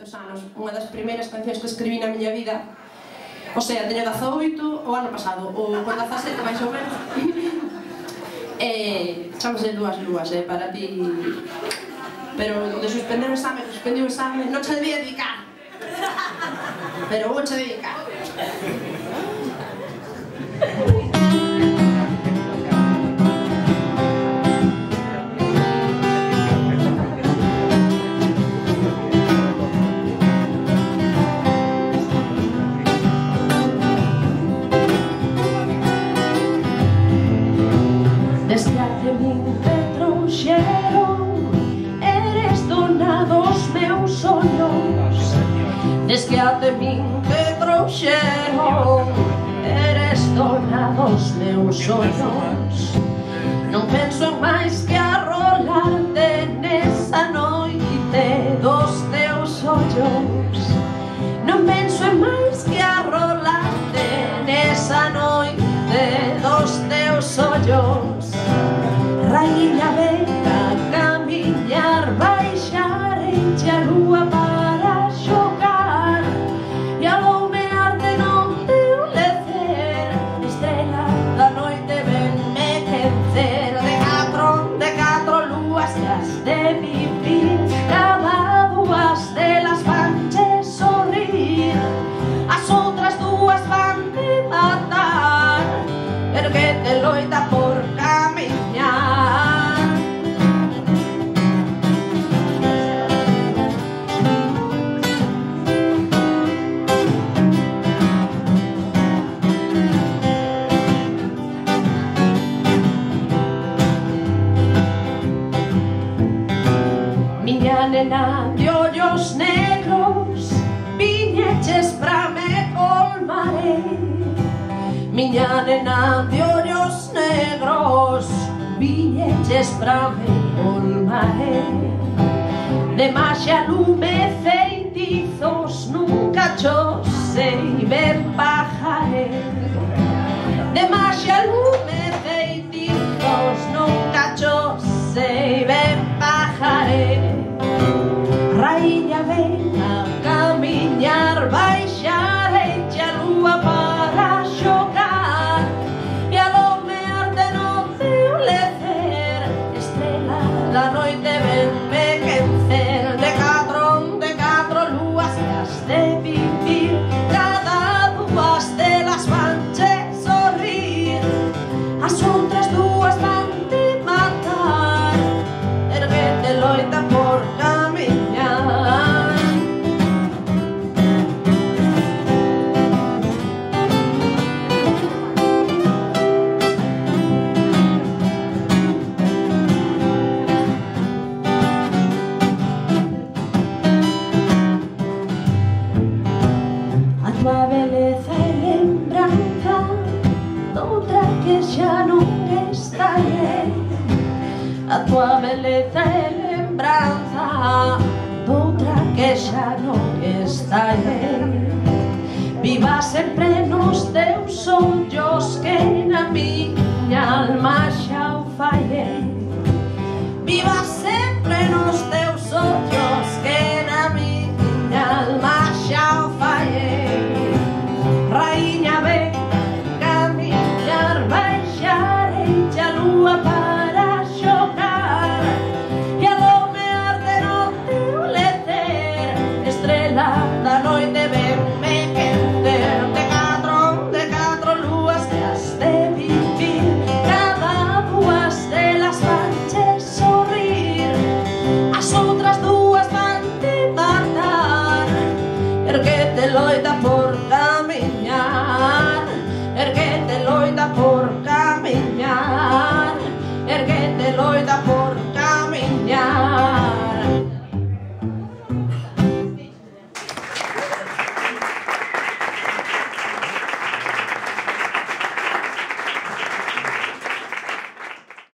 moitos anos, unha das primeiras cancións que escribí na miña vida. O sea, teño 18 o ano pasado, ou con 17 máis ou menos. Chamase Dúas Lúas, para ti. Pero de suspender o exame, suspendí o exame, non che debía dedicar. Pero vou che dedicar. Desde hace min te trouxeron, eres dona dos meus sonhos. Desde hace min te trouxeron, eres dona dos meus sonhos. Non penso en máis que arrolarte nesa noite dos teus ollos. Non penso en máis que arrolarte nesa noite dos teus ollos. Raíña venga a camiñar, baixar enche a lúa para xogar, e alumearte non teu lecer, estrela da noite venme quencer. De catro lúas que has de vivir, cada dúas delas vanche sorrir, as outras dúas van te matar, pero que te loita por camiñar. Miña nena de ollos negros, viñeches pra me colmaré. Miña nena de ollos negros, viñeches pra me colmaré. De maxia lume feitizos nunca chos sei ben bajaré. De maxia lume feitizos nunca chos sei ben bajaré. Raíña ven a camiñar, baixar enche a lúa para xogar, e alumearte no teu lecer, estrela da noite venme quencer. De catro lúas que has de vivir, cada dúas delas vanche sorrir, as outras dúas van te matar, erguete loita por camiñar. A tua beleza é lembranza doutra que xa non estaré. A tua beleza é lembranza doutra que xa non estaré. Viva sempre nos teus ollos que na miña alma xa o fallei. Viva sempre nos teus ollos